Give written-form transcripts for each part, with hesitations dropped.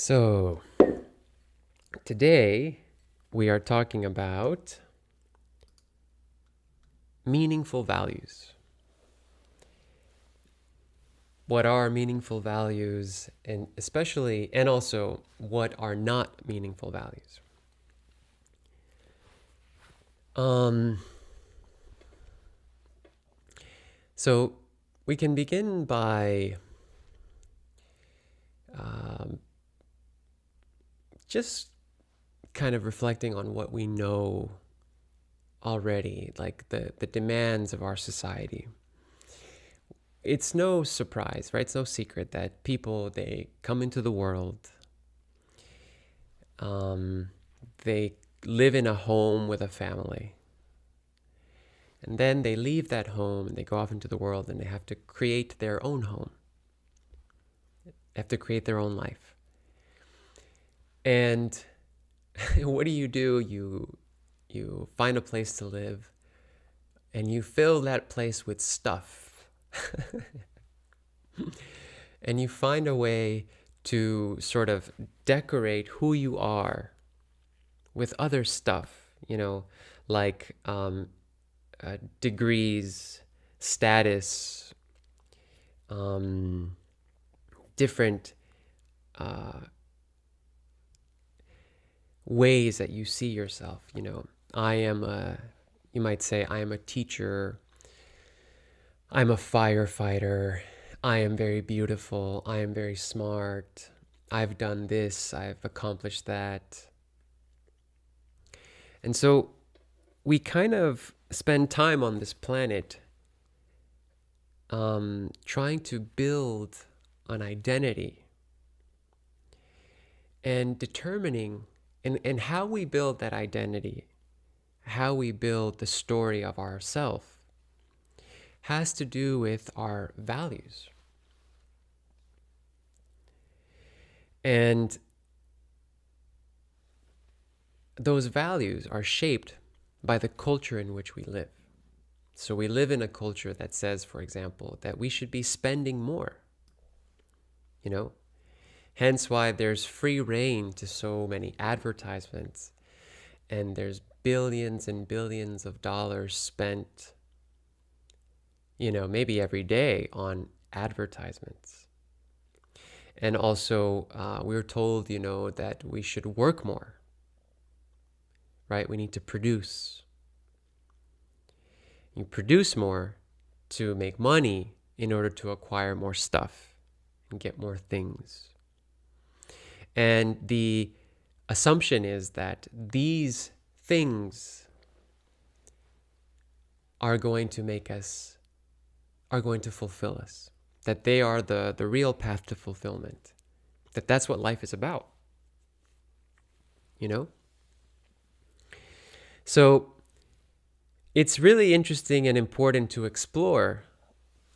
So, today we are talking about meaningful values. What are meaningful values, and especially, and also, what are not meaningful values? Um, so, we can begin by just kind of reflecting on what we know already, like the demands of our society. It's no surprise, right? It's no secret that people, they come into the world, um, they live in a home with a family, and then they leave that home and they go off into the world and they have to create their own home. They have to create their own life. And what do? You find a place to live and you fill that place with stuff. And you find a way to sort of decorate who you are with other stuff, like degrees, status, different ways that you see yourself. You might say, I am a teacher, I'm a firefighter, I am very beautiful, I am very smart, I've done this, I've accomplished that. And so we kind of spend time on this planet trying to build an identity and determining and how we build that identity, how we build the story of ourself, has to do with our values. And those values are shaped by the culture in which we live. So we live in a culture that says, for example, that we should be spending more. Hence why there's free reign to so many advertisements, and there's billions and billions of dollars spent, maybe every day on advertisements. And also, we're told, that we should work more, right? We need to produce. You produce more to make money in order to acquire more stuff and get more things. And the assumption is that these things are going to fulfill us, that they are the real path to fulfillment, that that's what life is about, So it's really interesting and important to explore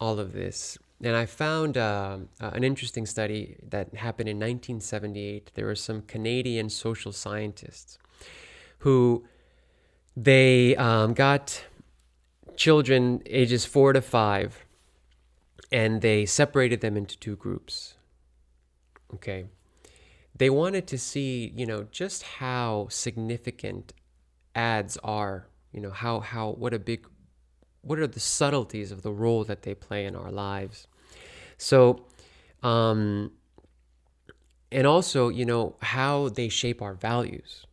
all of this. And I found an interesting study that happened in 1978. There were some Canadian social scientists who they got children ages 4 to 5, and they separated them into two groups. Okay. They wanted to see, just how significant ads are, what are the subtleties of the role that they play in our lives. So, and also, how they shape our values.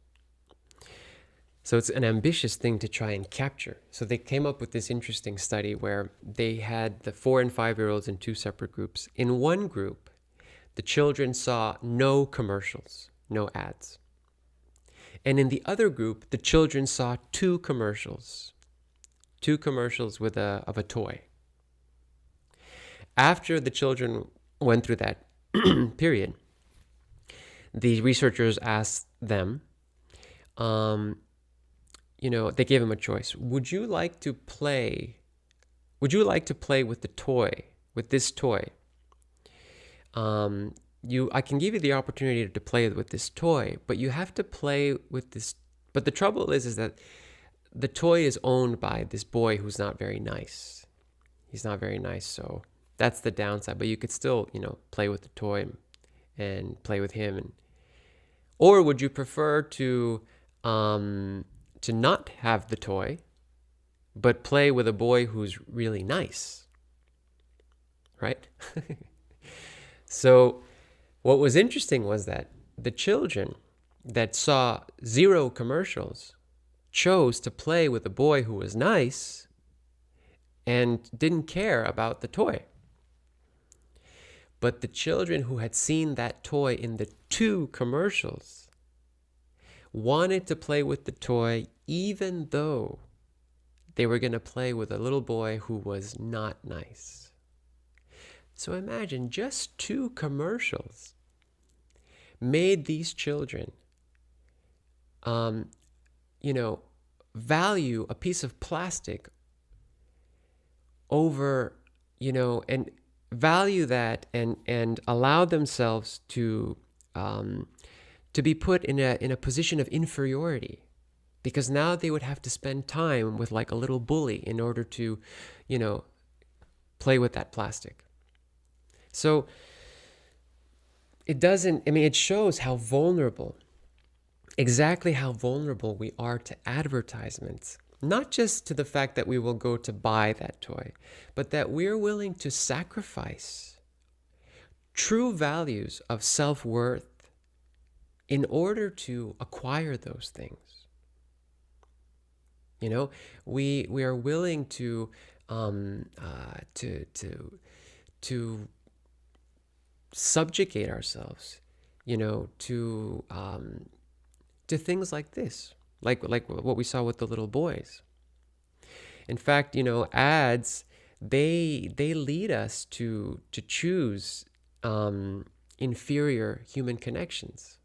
So it's an ambitious thing to try and capture. So they came up with this interesting study where they had the 4 and 5-year-olds in two separate groups. In one group, the children saw no commercials, no ads. And in the other group, the children saw two commercials with of a toy. After the children went through that period, the researchers asked them, they gave them a choice. Would you like to play with the toy, with this toy? I can give you the opportunity to play with this toy, but you have to play with this. But the trouble is that the toy is owned by this boy who's not very nice. He's not very nice, so that's the downside. But you could still, play with the toy and play with him, and Or would you prefer to not have the toy, but play with a boy who's really nice, right? So what was interesting was that the children that saw zero commercials chose to play with a boy who was nice and didn't care about the toy. But the children who had seen that toy in the 2 commercials wanted to play with the toy even though they were going to play with a little boy who was not nice. So imagine just 2 commercials made these children, value a piece of plastic over, and value that and allow themselves to be put in a position of inferiority, because now they would have to spend time with like a little bully in order to, play with that plastic. So it shows how vulnerable, exactly how vulnerable we are to advertisements. Not just to the fact that we will go to buy that toy, but that we're willing to sacrifice true values of self-worth in order to acquire those things. We are willing to subjugate ourselves, to things like this, like what we saw with the little boys. In fact, ads, they lead us to choose inferior human connections.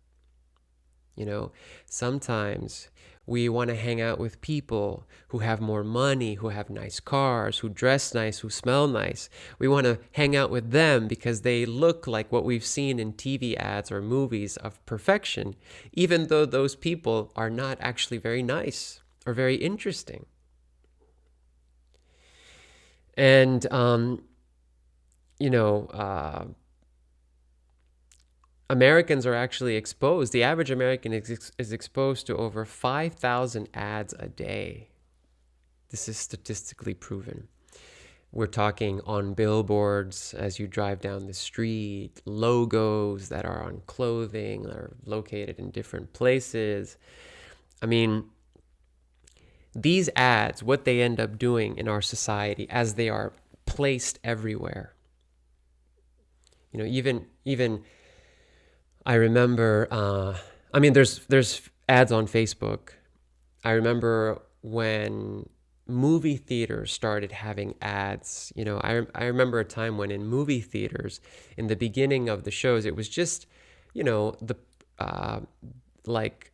Sometimes we want to hang out with people who have more money, who have nice cars, who dress nice, who smell nice. We want to hang out with them because they look like what we've seen in TV ads or movies of perfection, even though those people are not actually very nice or very interesting. And, Americans are actually exposed. The average American is exposed to over 5,000 ads a day. This is statistically proven. We're talking on billboards as you drive down the street, logos that are on clothing that are located in different places. I mean, these ads, what they end up doing in our society as they are placed everywhere. Even I remember, there's ads on Facebook. I remember when movie theaters started having ads. I remember a time when in movie theaters, in the beginning of the shows, it was just, the like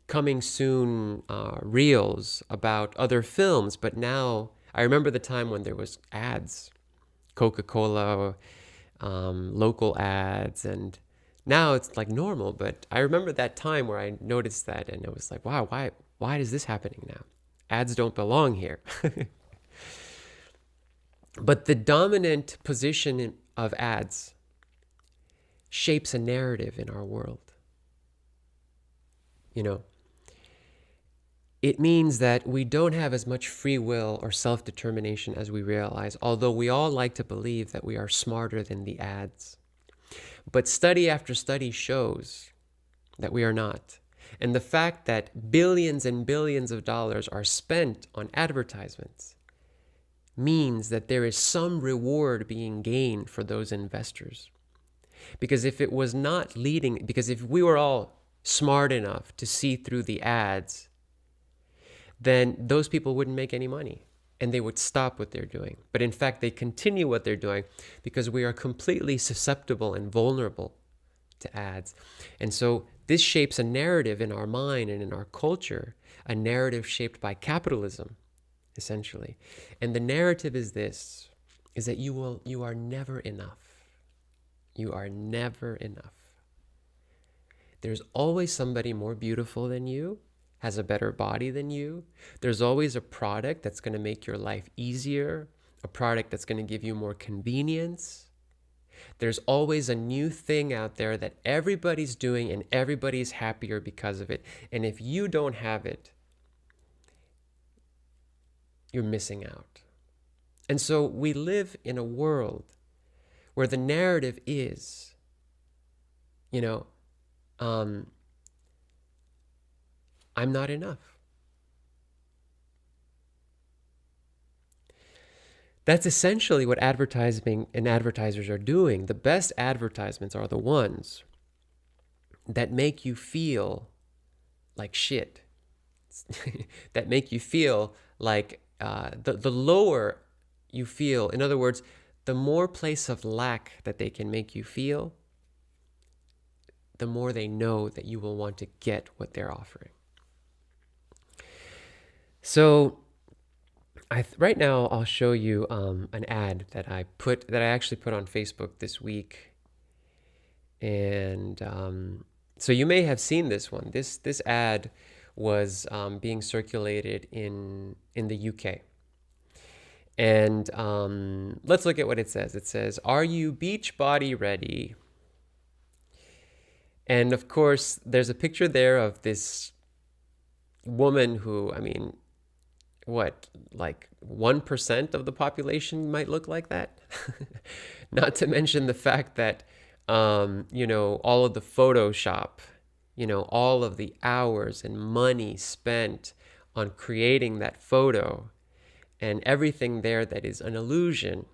coming soon reels about other films. But now I remember the time when there was ads, Coca-Cola, local ads, and now it's like normal. But I remember that time where I noticed that, and it was like, wow, why is this happening now? Ads don't belong here. But the dominant position of ads shapes a narrative in our world. It means that we don't have as much free will or self-determination as we realize, although we all like to believe that we are smarter than the ads. But study after study shows that we are not. And the fact that billions and billions of dollars are spent on advertisements means that there is some reward being gained for those investors. Because if it was not because if we were all smart enough to see through the ads, then those people wouldn't make any money and they would stop what they're doing. But in fact, they continue what they're doing because we are completely susceptible and vulnerable to ads. And so this shapes a narrative in our mind and in our culture, a narrative shaped by capitalism, essentially. And the narrative is this, is that you are never enough. You are never enough. There's always somebody more beautiful than you, has a better body than you. There's always a product that's going to make your life easier, a product that's going to give you more convenience. There's always a new thing out there that everybody's doing and everybody's happier because of it. And if you don't have it, you're missing out. And so we live in a world where the narrative is, you know, I'm not enough. That's essentially what advertising and advertisers are doing. The best advertisements are the ones that make you feel like shit, that make you feel like the lower you feel. In other words, the more place of lack that they can make you feel, the more they know that you will want to get what they're offering. So right now I'll show you an ad that I actually put on Facebook this week, and so you may have seen this one. This ad was being circulated in the UK, and let's look at what it says. It says, "Are you beach body ready?" And of course, there's a picture there of this woman who, I mean, what, like 1% of the population might look like that? Not to mention the fact that, all of the Photoshop, all of the hours and money spent on creating that photo and everything there that is an illusion,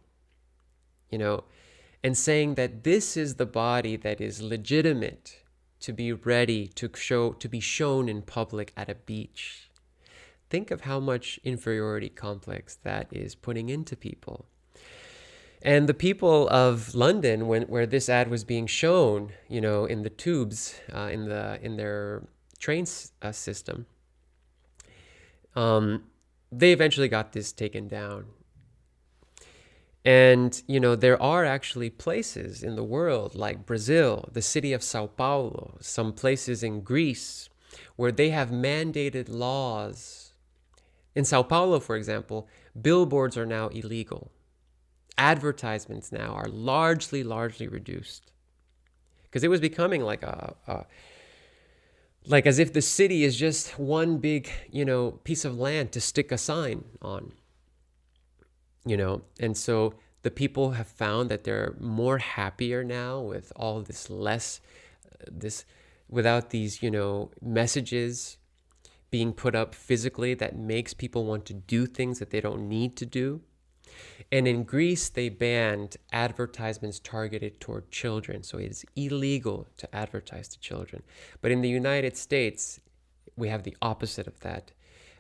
and saying that this is the body that is legitimate to be ready to be shown in public at a beach. Think of how much inferiority complex that is putting into people. And the people of London, where this ad was being shown, in the tubes, in their train system, they eventually got this taken down. And, there are actually places in the world like Brazil, the city of Sao Paulo, some places in Greece, where they have mandated laws. In Sao Paulo, for example, billboards are now illegal. Advertisements now are largely reduced. Because it was becoming like like as if the city is just one big, piece of land to stick a sign on. And so the people have found that they're more happier now with all this without these, messages being put up physically that makes people want to do things that they don't need to do. And in Greece, they banned advertisements targeted toward children. So it is illegal to advertise to children. But in the United States, we have the opposite of that.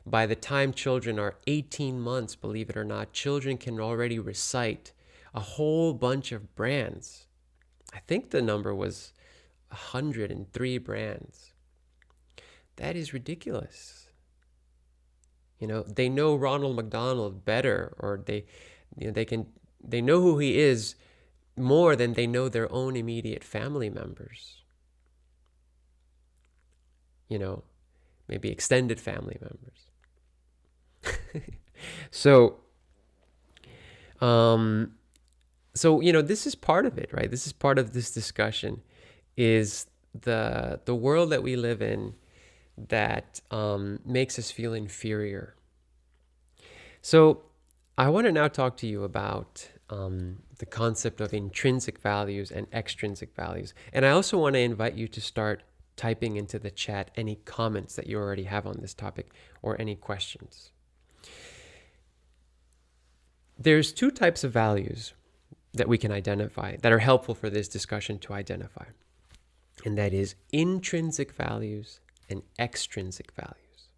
By the time children are 18 months, believe it or not, children can already recite a whole bunch of brands. I think the number was 103 brands. That is ridiculous. They know Ronald McDonald better, or they know who he is more than they know their own immediate family members. Maybe extended family members. So this is part of it, right? This is part of this discussion, is the world that we live in that makes us feel inferior. So I want to now talk to you about the concept of intrinsic values and extrinsic values. And I also want to invite you to start typing into the chat any comments that you already have on this topic or any questions. There's two types of values that we can identify that are helpful for this discussion to identify. And that is intrinsic values and extrinsic values.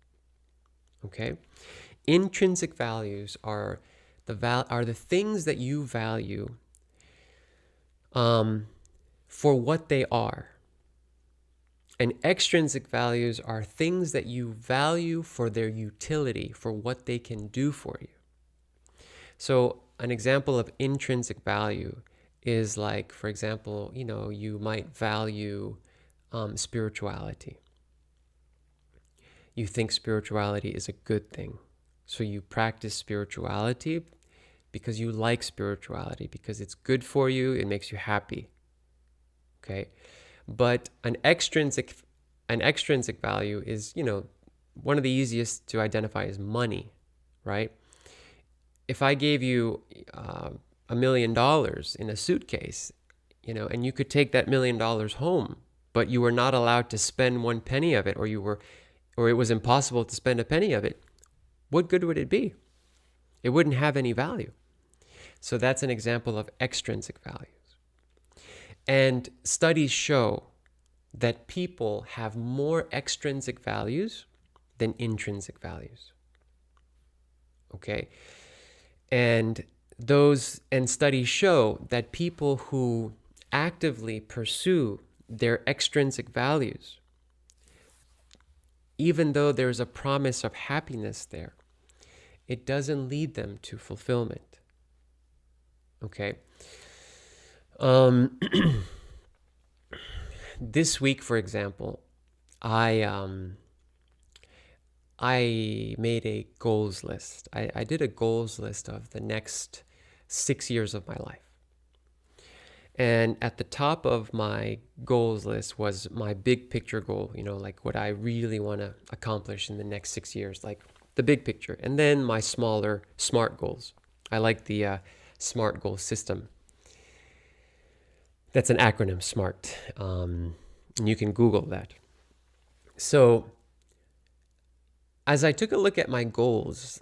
Okay? Intrinsic values are the things that you value for what they are. And extrinsic values are things that you value for their utility, for what they can do for you. So an example of intrinsic value is like, for example, you might value spirituality. You think spirituality is a good thing. So you practice spirituality because you like spirituality, because it's good for you, it makes you happy. Okay? But an extrinsic value is, one of the easiest to identify is money, right? If I gave you $1 million in a suitcase, and you could take that $1 million home, but you were not allowed to spend one penny of it, or it was impossible to spend a penny of it, what good would it be? It wouldn't have any value. So that's an example of extrinsic values. And studies show that people have more extrinsic values than intrinsic values. Okay? And studies show that people who actively pursue their extrinsic values, even though there's a promise of happiness there, it doesn't lead them to fulfillment. Okay? This week, for example, I made a goals list. I did a goals list of the next 6 years of my life. And at the top of my goals list was my big picture goal, like what I really want to accomplish in the next 6 years, like the big picture. And then my smaller SMART goals. I like the SMART goal system. That's an acronym, SMART. And you can Google that. So as I took a look at my goals,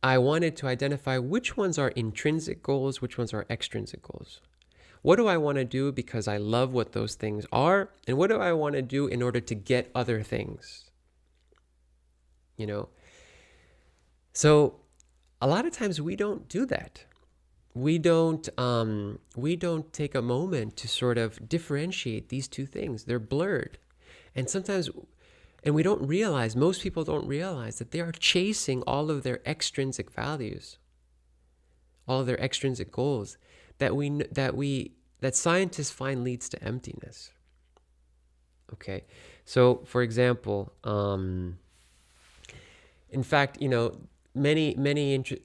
I wanted to identify which ones are intrinsic goals, which ones are extrinsic goals. What do I want to do because I love what those things are? And what do I want to do in order to get other things? So a lot of times we don't do that. We don't take a moment to sort of differentiate these two things. They're blurred. And we don't realize, most people don't realize that they are chasing all of their extrinsic values, all of their extrinsic goals that scientists find leads to emptiness. Okay. So for example, in fact,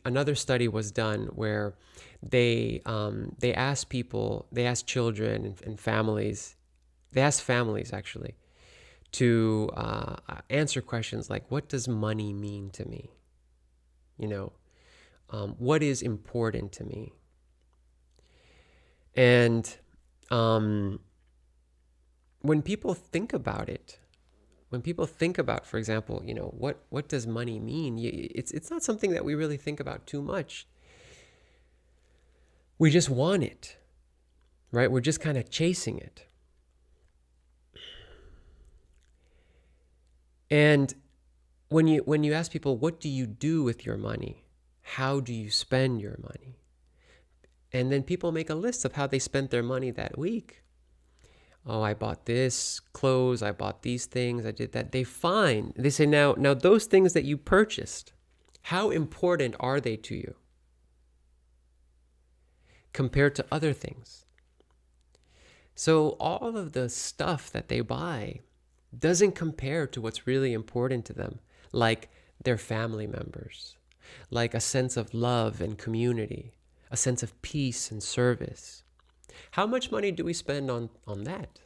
another study was done where they asked children and families, actually, to answer questions like, what does money mean to me? What is important to me? And when people think about, for example, what does money mean? It's not something that we really think about too much. We just want it, right? We're just kind of chasing it. And when you ask people, what do you do with your money? How do you spend your money? And then people make a list of how they spent their money that week. Oh, I bought this clothes, I bought these things, I did that. They say, now those things that you purchased, how important are they to you compared to other things? So all of the stuff that they buy doesn't compare to what's really important to them, like their family members, like a sense of love and community, a sense of peace and service. How much money do we spend on that?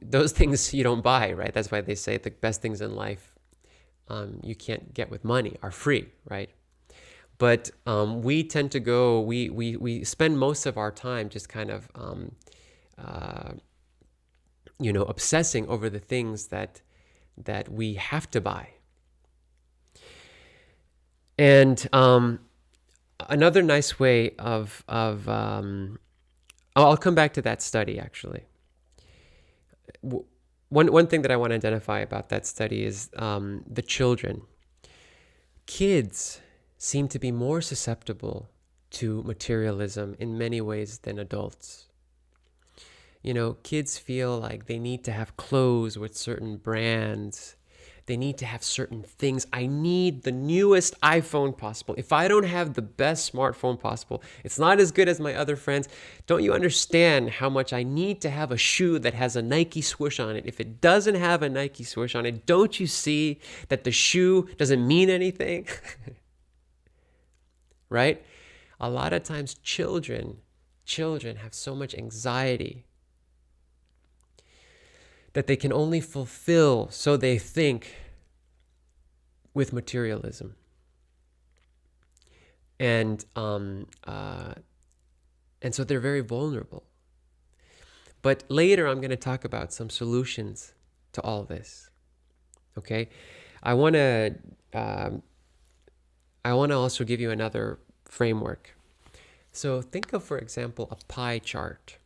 Those things you don't buy, right? That's why they say the best things in life you can't get with money are free, right? But we tend to we spend most of our time just kind of obsessing over the things that we have to buy. And another nice way of I'll come back to that study actually. One thing that I want to identify about that study is the children. Kids seem to be more susceptible to materialism in many ways than adults. Kids feel like they need to have clothes with certain brands. They need to have certain things. I need the newest iPhone possible. If I don't have the best smartphone possible, it's not as good as my other friends. Don't you understand how much I need to have a shoe that has a Nike swoosh on it? If it doesn't have a Nike swoosh on it, don't you see that the shoe doesn't mean anything? Right? A lot of times children have so much anxiety that they can only fulfill, so they think, with materialism. And so they're very vulnerable. But later I'm going to talk about some solutions to all this. Okay? I want to also give you another framework. So think of, for example, a pie chart.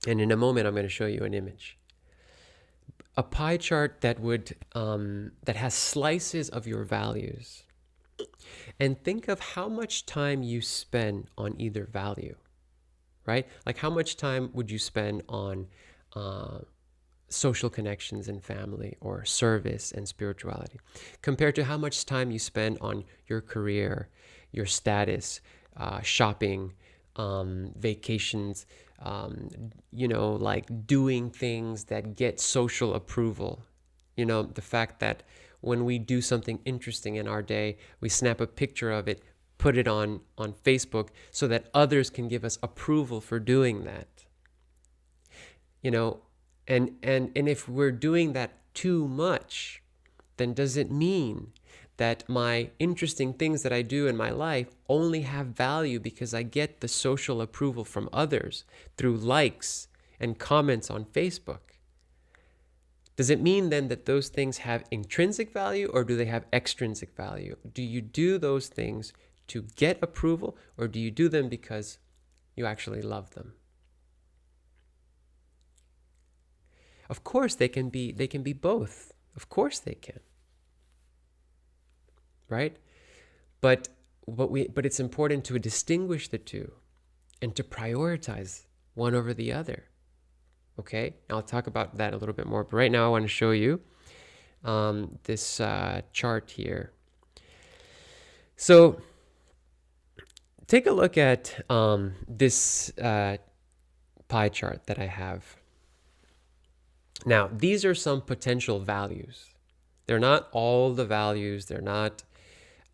And in a moment I'm going to show you an image. A pie chart that has slices of your values. And think of how much time you spend on either value, right? Like how much time would you spend on social connections and family, or service and spirituality, compared to how much time you spend on your career, your status, shopping, vacations, like doing things that get social approval. The fact that when we do something interesting in our day, we snap a picture of it, put it on Facebook so that others can give us approval for doing that. And if we're doing that too much, then does it mean that my interesting things that I do in my life only have value because I get the social approval from others through likes and comments on Facebook? Does it mean then that those things have intrinsic value, or do they have extrinsic value? Do you do those things to get approval, or do you do them because you actually love them? Of course they can be both. Of course they can. Right? But it's important to distinguish the two and to prioritize one over the other. Okay? I'll talk about that a little bit more, but right now I want to show you this chart here. So take a look at this pie chart that I have. Now, these are some potential values. They're not all the values. They're not,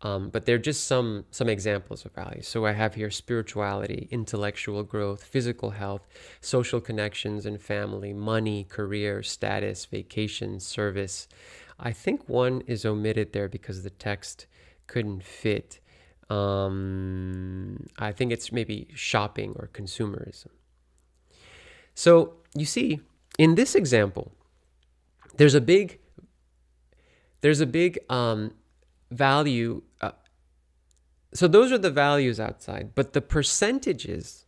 but they're just some examples of values. So I have here spirituality, intellectual growth, physical health, social connections and family, money, career, status, vacation, service. I think one is omitted there because the text couldn't fit. I think it's maybe shopping or consumerism. So you see, in this example, there's a big value. So those are the values outside, but the percentages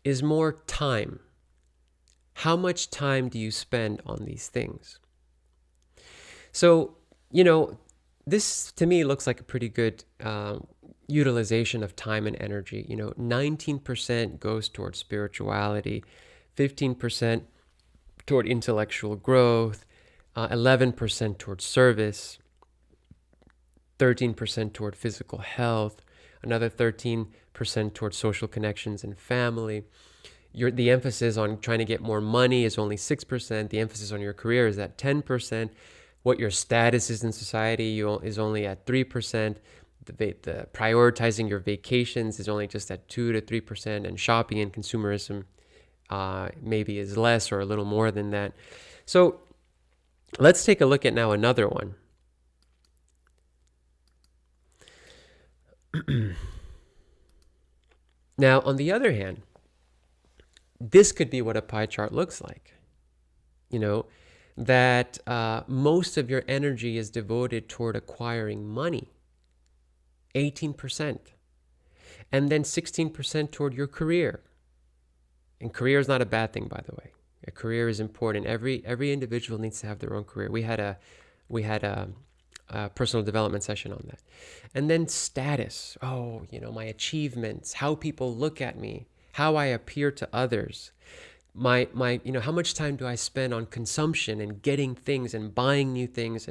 is more time. How much time do you spend on these things? So, this to me looks like a pretty good utilization of time and energy. 19% goes towards spirituality, 15% toward intellectual growth, 11% towards service, 13% toward physical health, another 13% towards social connections and family. The emphasis on trying to get more money is only 6%. The emphasis on your career is at 10%. What your status is in society is only at 3%. The prioritizing your vacations is only just at 2 to 3%, and shopping and consumerism maybe is less or a little more than that. So let's take a look at now another one. Now, on the other hand, this could be what a pie chart looks like. That most of your energy is devoted toward acquiring money, 18%, and then 16% toward your career. And career is not a bad thing, by the way. A career is important. Every individual needs to have their own career. We had a personal development session on that. And then status. My achievements, how people look at me, how I appear to others. how much time do I spend on consumption and getting things and buying new things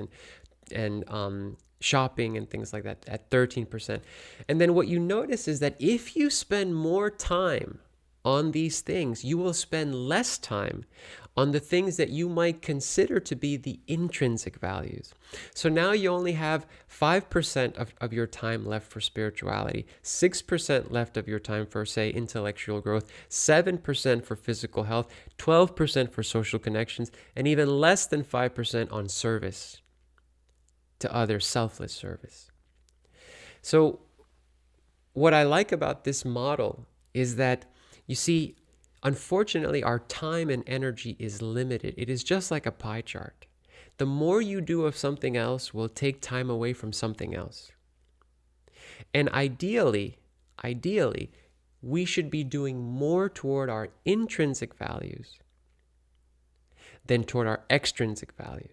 and shopping and things like that at 13%. And then what you notice is that if you spend more time on these things, you will spend less time on the things that you might consider to be the intrinsic values. So now you only have 5% of your time left for spirituality, 6% left of your time for, say, intellectual growth, 7% for physical health, 12% for social connections, and even less than 5% on service to others, selfless service. So what I like about this model is that, you see, unfortunately, our time and energy is limited. It is just like a pie chart. The more you do of something else will take time away from something else. And ideally, we should be doing more toward our intrinsic values than toward our extrinsic values.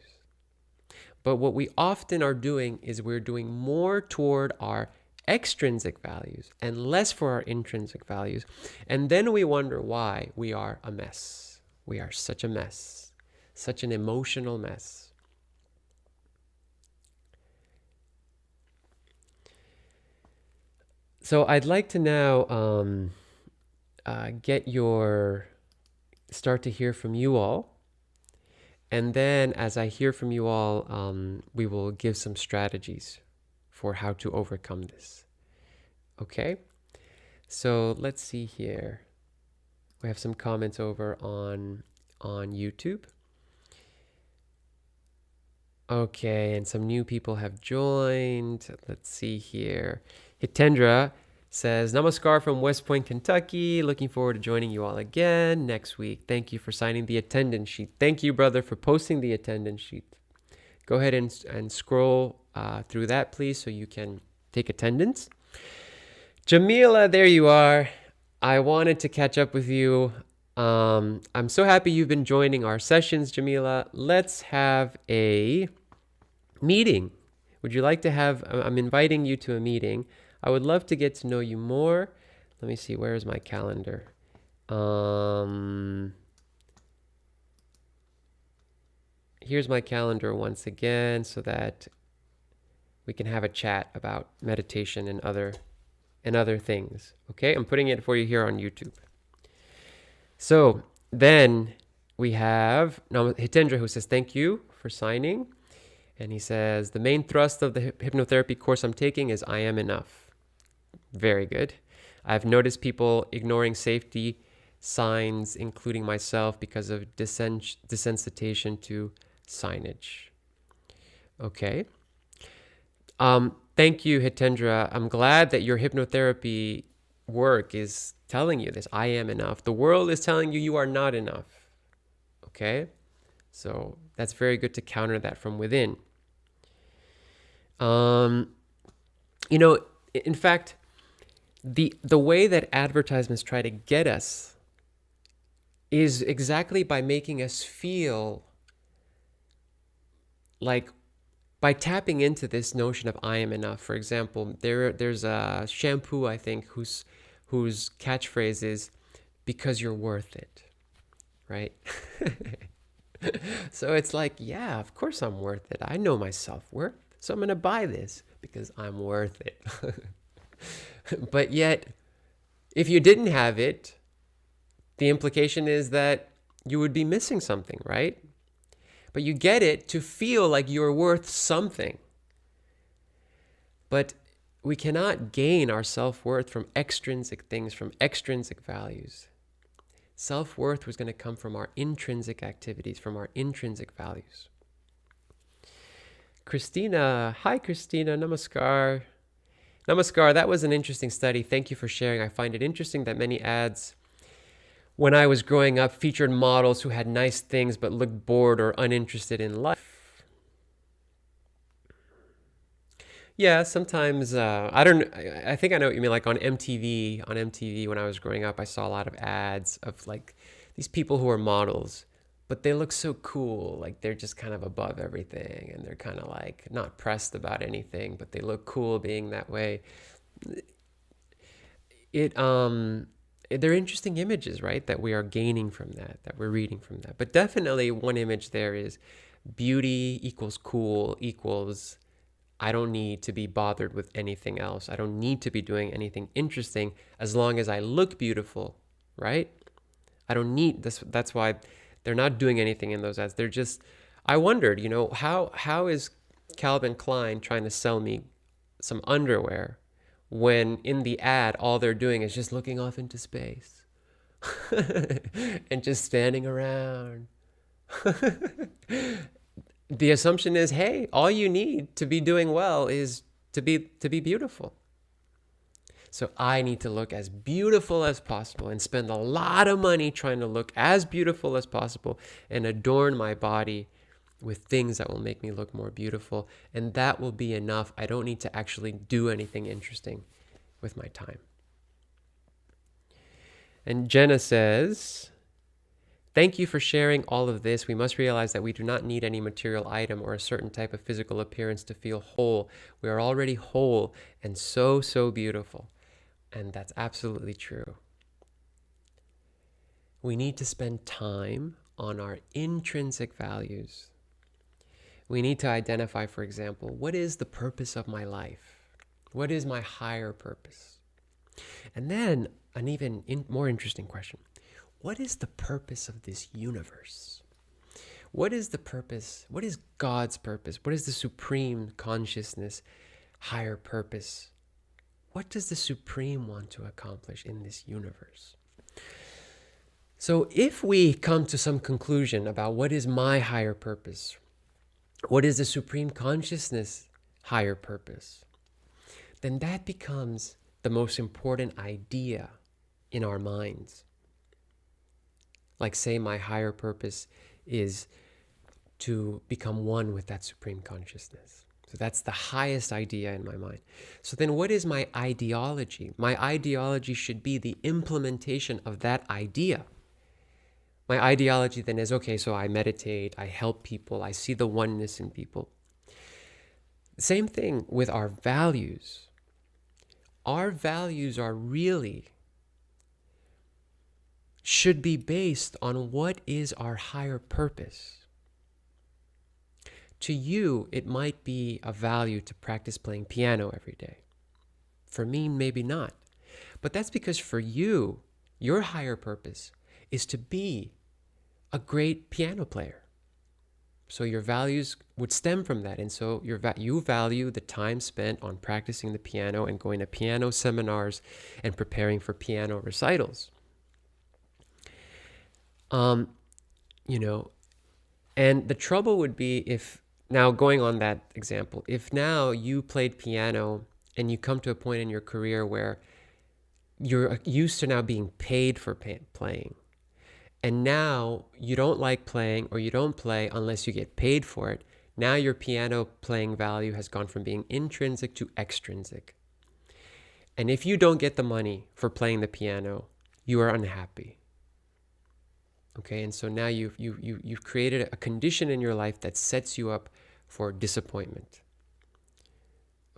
But what we often are doing is we're doing more toward our extrinsic values and less for our intrinsic values. And then we wonder why we are a mess. We are such a mess, such an emotional mess. So I'd like to now start to hear from you all. And then as I hear from you all, we will give some strategies for how to overcome this. Okay? So let's see here. We have some comments over on YouTube. Okay, and some new people have joined. Let's see here. Hitendra says, Namaskar from West Point, Kentucky. Looking forward to joining you all again next week. Thank you for signing the attendance sheet. Thank you, brother, for posting the attendance sheet. Go ahead and scroll through that, please, so you can take attendance. Jamila, there you are. I wanted to catch up with you. I'm so happy you've been joining our sessions, Jamila. Let's have a meeting. Would you like to have, I'm inviting you to a meeting. I would love to get to know you more. Let me see, where is my calendar? Here's my calendar once again so that we can have a chat about meditation and other things. Okay, I'm putting it for you here on YouTube. So then we have Hitendra, who says, thank you for signing. And he says, the main thrust of the hypnotherapy course I'm taking is I am enough. Very good. I've noticed people ignoring safety signs, including myself, because of desensitization to signage. Okay. Thank you, Hitendra. I'm glad that your hypnotherapy work is telling you this. I am enough. The world is telling you you are not enough. Okay? So that's very good to counter that from within. In fact, the way that advertisements try to get us is exactly by making us feel like, by tapping into this notion of I am enough. For example, there's a shampoo, I think, whose catchphrase is, because you're worth it, right? So it's like, yeah, of course I'm worth it. I know my self-worth, so I'm going to buy this because I'm worth it. But yet, if you didn't have it, the implication is that you would be missing something, right? But you get it to feel like you're worth something. But we cannot gain our self-worth from extrinsic things, from extrinsic values. Self-worth was going to come from our intrinsic activities, from our intrinsic values. Christina, hi Christina, namaskar. Namaskar, that was an interesting study. Thank you for sharing. I find it interesting that many ads, when I was growing up, featured models who had nice things but looked bored or uninterested in life. Yeah, sometimes, I think I know what you mean. Like on MTV, when I was growing up, I saw a lot of ads of like these people who are models, but they look so cool. Like they're just kind of above everything and they're kind of like not pressed about anything, but they look cool being that way. they're interesting images, right? That we are gaining from that we're reading from that. But definitely one image there is beauty equals cool equals I don't need to be bothered with anything else. I don't need to be doing anything interesting as long as I look beautiful, right? I don't need this. That's why they're not doing anything in those ads. They're just, I wondered, how is Calvin Klein trying to sell me some underwear when in the ad all they're doing is just looking off into space and just standing around. The assumption is, hey, all you need to be doing well is to be beautiful. So I need to look as beautiful as possible and spend a lot of money trying to look as beautiful as possible and adorn my body with things that will make me look more beautiful. And that will be enough. I don't need to actually do anything interesting with my time. And Jenna says, thank you for sharing all of this. We must realize that we do not need any material item or a certain type of physical appearance to feel whole. We are already whole and so, so beautiful. And that's absolutely true. We need to spend time on our intrinsic values. We need to identify, for example, what is the purpose of my life? What is my higher purpose? And then an even more interesting question. What is the purpose of this universe? What is the purpose? What is God's purpose? What is the supreme consciousness, higher purpose? What does the Supreme want to accomplish in this universe? So if we come to some conclusion about what is my higher purpose, what is the Supreme Consciousness higher purpose, then that becomes the most important idea in our minds. Like say my higher purpose is to become one with that Supreme Consciousness. So that's the highest idea in my mind. So then what is my ideology? My ideology should be the implementation of that idea. My ideology then is, okay, so I meditate, I help people, I see the oneness in people. Same thing with our values. Our values are really, should be based on what is our higher purpose. To you, it might be a value to practice playing piano every day. For me, maybe not. But that's because for you, your higher purpose is to be a great piano player. So your values would stem from that. And so you value the time spent on practicing the piano and going to piano seminars and preparing for piano recitals. And the trouble would be if, now going on that example, if now you played piano and you come to a point in your career where you're used to now being paid for playing, and now you don't like playing or you don't play unless you get paid for it, now your piano playing value has gone from being intrinsic to extrinsic. And if you don't get the money for playing the piano, you are unhappy. Okay, and so now you've created a condition in your life that sets you up for disappointment.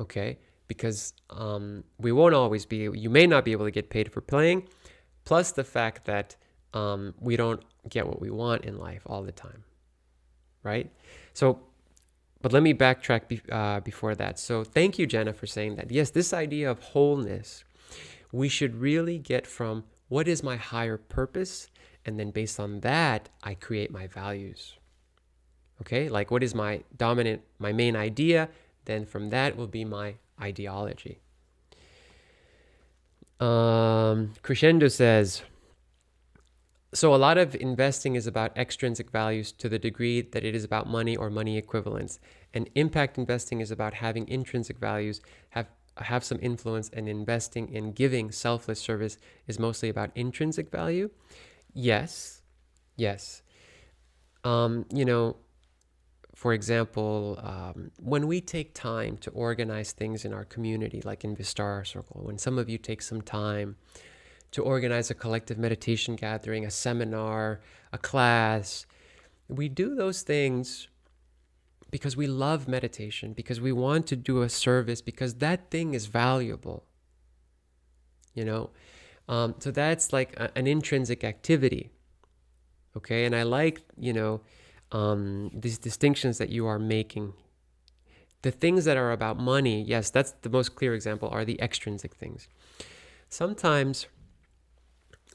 Okay, because we won't always be, you may not be able to get paid for playing, plus the fact that we don't get what we want in life all the time, right? So, but let me backtrack before that. So thank you, Jenna, for saying that. Yes, this idea of wholeness, we should really get from what is my higher purpose, and then based on that, I create my values. Okay, like what is my main idea, then from that will be my ideology. Crescendo says, so a lot of investing is about extrinsic values to the degree that it is about money or money equivalents. And impact investing is about having intrinsic values, have some influence, and investing in giving selfless service is mostly about intrinsic value. Yes. For example, when we take time to organize things in our community, like in Vistara Circle, when some of you take some time to organize a collective meditation gathering, a seminar, a class, we do those things because we love meditation, because we want to do a service, because that thing is valuable. So that's like an intrinsic activity. Okay. And I like, these distinctions that you are making. The things that are about money, yes, that's the most clear example, are the extrinsic things. Sometimes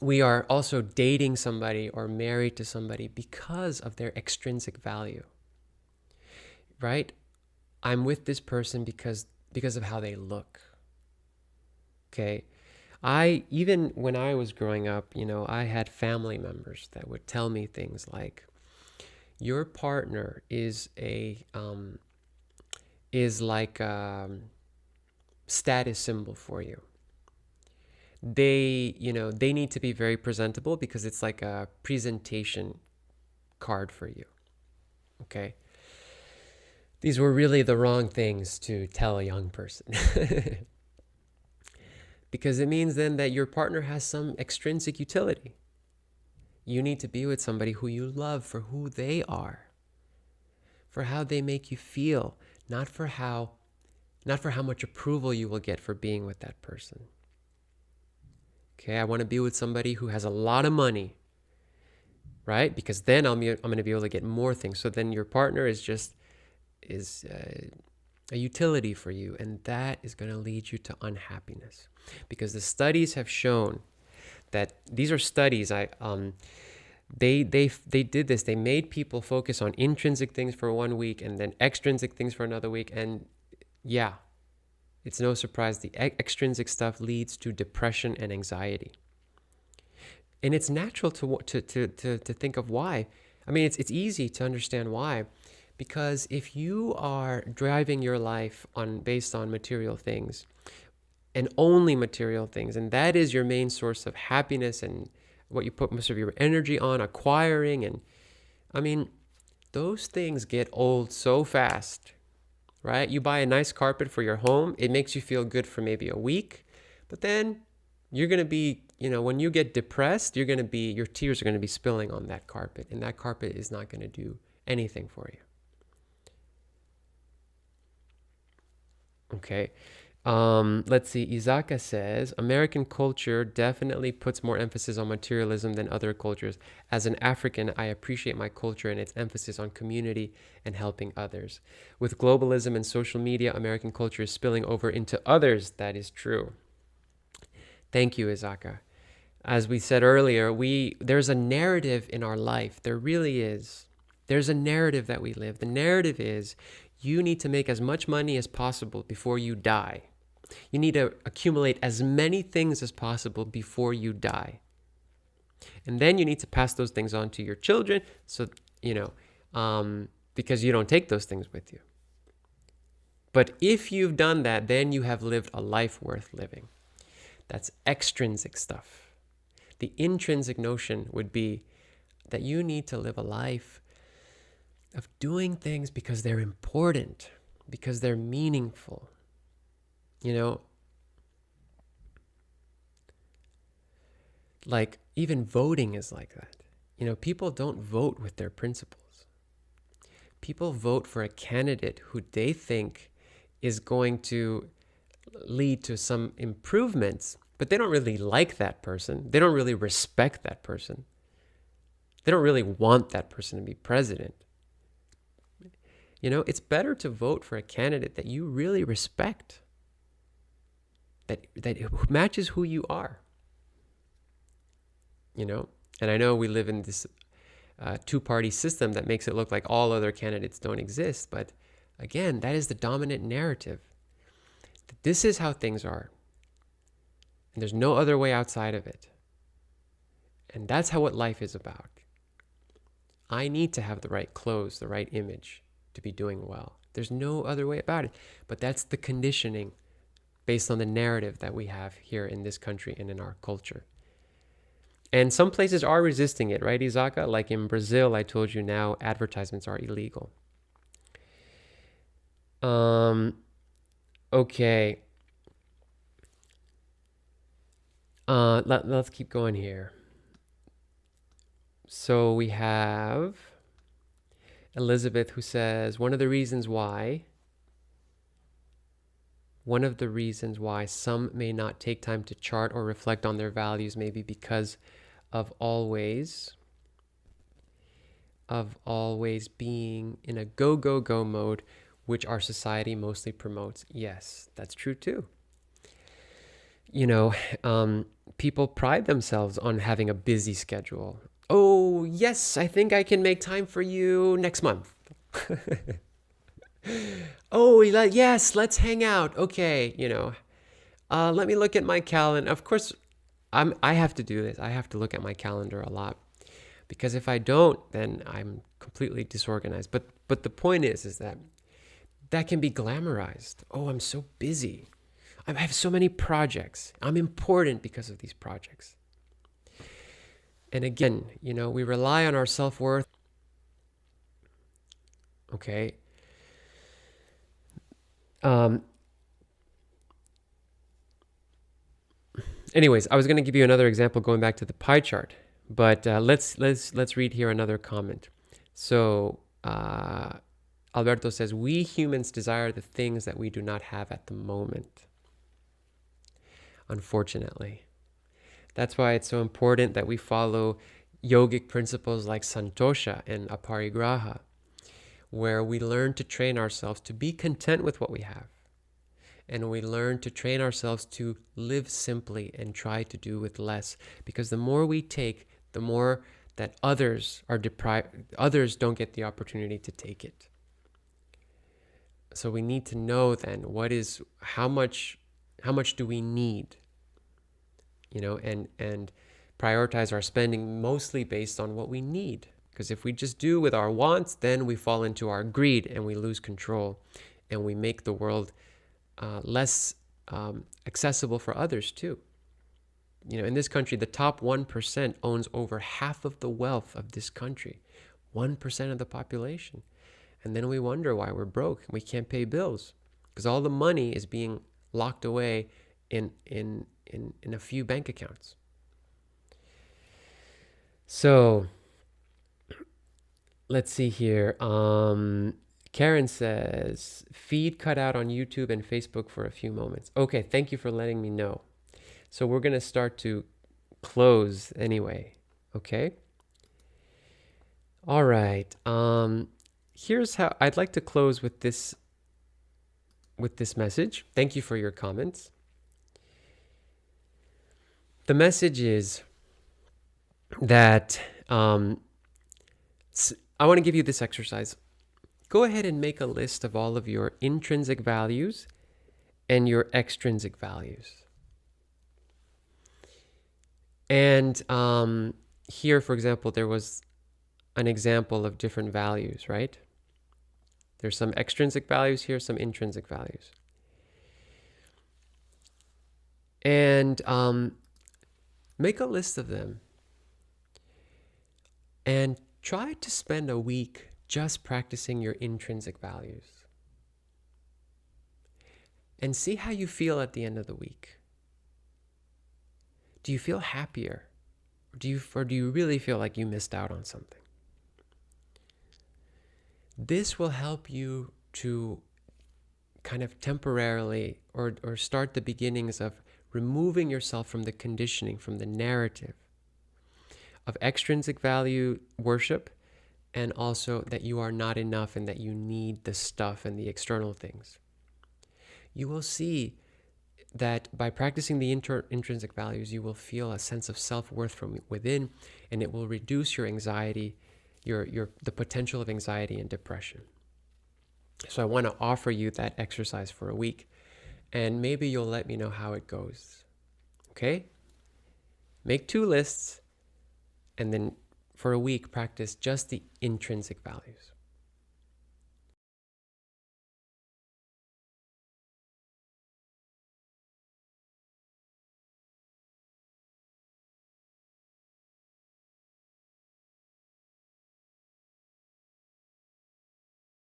we are also dating somebody or married to somebody because of their extrinsic value, right? I'm with this person because of how they look. Okay. Even when I was growing up, I had family members that would tell me things like, your partner is like a status symbol for you. They need to be very presentable because it's like a presentation card for you. Okay. These were really the wrong things to tell a young person. Because it means then that your partner has some extrinsic utility. You need to be with somebody who you love for who they are, for how they make you feel, not for how much approval you will get for being with that person. Okay, I want to be with somebody who has a lot of money, right? Because then I'm going to be able to get more things. So then your partner is a utility for you, and that is going to lead you to unhappiness. Because the studies have shown that these are studies. They did this. They made people focus on intrinsic things for 1 week and then extrinsic things for another week, and yeah, it's no surprise the extrinsic stuff leads to depression and anxiety. And it's natural to think of why. I mean, it's easy to understand why. Because if you are driving your life based on material things and only material things, and that is your main source of happiness and what you put most of your energy on acquiring, and I mean, those things get old so fast, right? You buy a nice carpet for your home, it makes you feel good for maybe a week, but then you're going to be, when you get depressed, your tears are going to be spilling on that carpet, and that carpet is not going to do anything for you. Okay. Let's see. Izaka says, American culture definitely puts more emphasis on materialism than other cultures. As an African, I appreciate my culture and its emphasis on community and helping others. With globalism and social media, American culture is spilling over into others. That is true. Thank you, Izaka. As we said earlier, there's a narrative in our life. There really is. There's a narrative that we live. The narrative is, you need to make as much money as possible before you die. You need to accumulate as many things as possible before you die. And then you need to pass those things on to your children, so, because you don't take those things with you. But if you've done that, then you have lived a life worth living. That's extrinsic stuff. The intrinsic notion would be that you need to live a life of doing things because they're important, because they're meaningful. Like even voting is like that. People don't vote with their principles. People vote for a candidate who they think is going to lead to some improvements, but they don't really like that person. They don't really respect that person. They don't really want that person to be president. It's better to vote for a candidate that you really respect, that matches who you are. And I know we live in this two-party system that makes it look like all other candidates don't exist, but again, that is the dominant narrative. This is how things are, and there's no other way outside of it. And that's what life is about. I need to have the right clothes, the right image to be doing well. There's no other way about it. But that's the conditioning based on the narrative that we have here in this country and in our culture. And some places are resisting it, right, Izaka? Like in Brazil, I told you now advertisements are illegal. Okay. Let's keep going here. So we have Elizabeth who says, one of the reasons why One of the reasons why some may not take time to chart or reflect on their values may be because of always being in a go, go, go mode, which our society mostly promotes. Yes, that's true too. People pride themselves on having a busy schedule. Oh, yes, I think I can make time for you next month. Oh, yes, let's hang out. Okay, let me look at my calendar. Of course, I have to do this. I have to look at my calendar a lot because if I don't, then I'm completely disorganized. But the point is that can be glamorized. Oh, I'm so busy. I have so many projects. I'm important because of these projects. And again, we rely on our self-worth. Okay. Anyways, I was going to give you another example going back to the pie chart, but let's read here another comment. So Alberto says, we humans desire the things that we do not have at the moment. Unfortunately. That's why it's so important that we follow yogic principles like Santosha and Aparigraha, where we learn to train ourselves to be content with what we have. And we learn to train ourselves to live simply and try to do with less. Because the more we take, the more that others are deprived, others don't get the opportunity to take it. So we need to know then how much do we need? And prioritize our spending mostly based on what we need. Because if we just do with our wants, then we fall into our greed and we lose control and we make the world less accessible for others too. In this country, the top 1% owns over half of the wealth of this country, 1% of the population. And then we wonder why we're broke and we can't pay bills because all the money is being locked away in a few bank accounts. So let's see here. Karen says, feed cut out on YouTube and Facebook for a few moments. Okay, thank you for letting me know. So we're going to start to close anyway. Okay. All right. Here's how I'd like to close with this message. Thank you for your comments. The message is that I want to give you this exercise. Go ahead and make a list of all of your intrinsic values and your extrinsic values. And here, for example, there was an example of different values, right? There's some extrinsic values here, some intrinsic values. And make a list of them. And try to spend a week just practicing your intrinsic values. And see how you feel at the end of the week. Do you feel happier? Or do you really feel like you missed out on something? This will help you to kind of temporarily or start the beginnings of removing yourself from the conditioning, from the narrative of extrinsic value worship, and also that you are not enough and that you need the stuff and the external things. You will see that by practicing the intrinsic values, you will feel a sense of self-worth from within, and it will reduce your anxiety, the potential of anxiety and depression. So I want to offer you that exercise for a week, and maybe you'll let me know how it goes. Okay? Make 2 lists, and then for a week, practice just the intrinsic values.